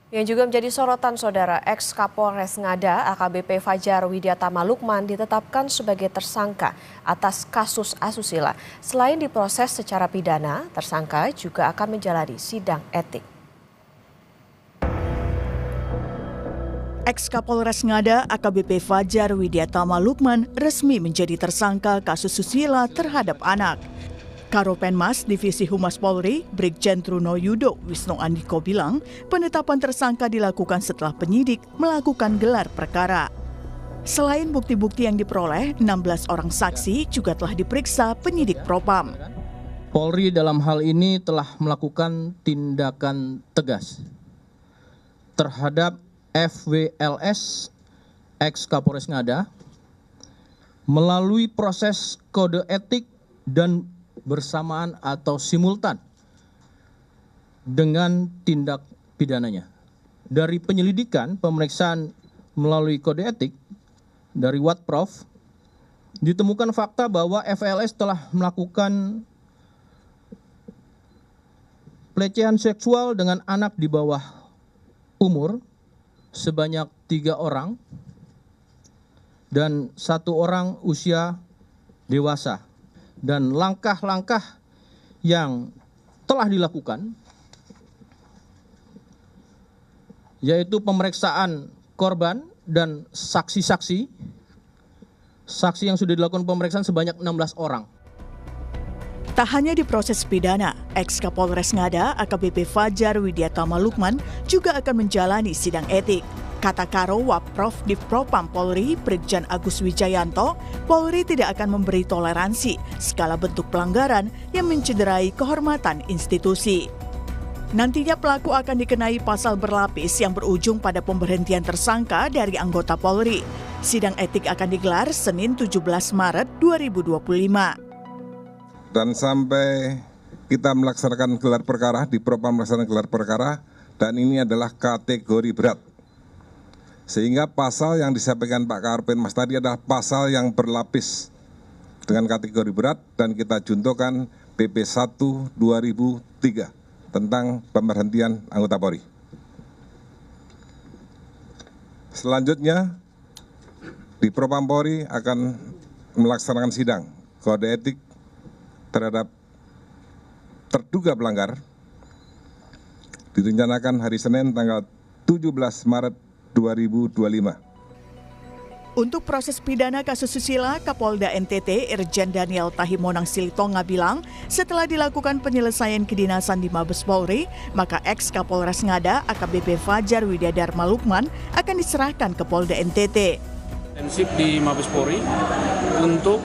Yang juga menjadi sorotan saudara, ex-Kapolres Ngada AKBP Fajar Widyatama Lukman ditetapkan sebagai tersangka atas kasus asusila. Selain diproses secara pidana, tersangka juga akan menjalani sidang etik. Ex-Kapolres Ngada AKBP Fajar Widyatama Lukman resmi menjadi tersangka kasus susila terhadap anak. Karopenmas Divisi Humas Polri, Brigjen Truno Yudo Wisnu Andiko bilang, penetapan tersangka dilakukan setelah penyidik melakukan gelar perkara. Selain bukti-bukti yang diperoleh, 16 orang saksi juga telah diperiksa penyidik Propam. Polri dalam hal ini telah melakukan tindakan tegas terhadap FWLS, ex-Kapolres Ngada, melalui proses kode etik dan bersamaan atau simultan dengan tindak pidananya. Dari penyelidikan pemeriksaan melalui kode etik dari Watprof, ditemukan fakta bahwa FLS telah melakukan pelecehan seksual dengan anak di bawah umur sebanyak 3 orang dan 1 orang usia dewasa. Dan langkah-langkah yang telah dilakukan yaitu pemeriksaan korban dan saksi-saksi yang sudah dilakukan pemeriksaan sebanyak 16 orang. Tak hanya di proses pidana, ex-Kapolres Ngada AKBP Fajar Widyatama Lukman juga akan menjalani sidang etik. Kata Karo Waprof Div Propam Polri, Brigjen Agus Wijayanto, Polri tidak akan memberi toleransi segala bentuk pelanggaran yang mencederai kehormatan institusi. Nantinya pelaku akan dikenai pasal berlapis yang berujung pada pemberhentian tersangka dari anggota Polri. Sidang etik akan digelar Senin 17 Maret 2025. Dan sampai kita melaksanakan gelar perkara, di Propam melaksanakan gelar perkara, dan ini adalah kategori berat. Sehingga pasal yang disampaikan Pak Karopenmas tadi adalah pasal yang berlapis dengan kategori berat dan kita juntokan PP 1 2003 tentang pemberhentian anggota Polri. Selanjutnya, di Propam Polri akan melaksanakan sidang kode etik terhadap terduga pelanggar direncanakan hari Senin tanggal 17 Maret 2025. Untuk proses pidana kasus susila, Kapolda NTT Irjen Daniel Tahimonang Silitonga bilang, setelah dilakukan penyelesaian kedinasan di Mabes Polri, maka ex-Kapolres Ngada AKBP Fajar Widyatama Lukman akan diserahkan ke Polda NTT. Intensif di Mabes Polri untuk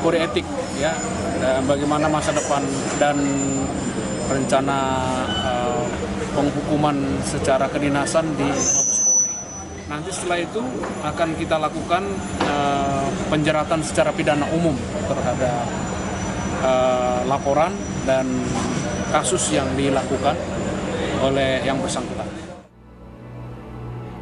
kode etik, ya, dan bagaimana masa depan dan rencana penghukuman secara kedinasan di Mabes Polri. Nanti setelah itu akan kita lakukan penjeratan secara pidana umum terhadap laporan dan kasus yang dilakukan oleh yang bersangkutan.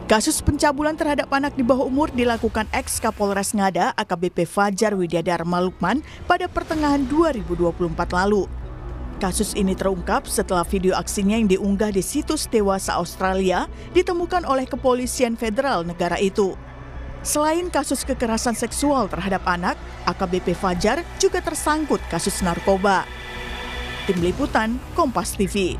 Kasus pencabulan terhadap anak di bawah umur dilakukan ex-Kapolres Ngada AKBP Fajar Widyatama Lukman pada pertengahan 2024 lalu. Kasus ini terungkap setelah video aksinya yang diunggah di situs Dewasa Australia ditemukan oleh Kepolisian Federal negara itu. Selain kasus kekerasan seksual terhadap anak, AKBP Fajar juga tersangkut kasus narkoba. Tim Liputan, Kompas TV.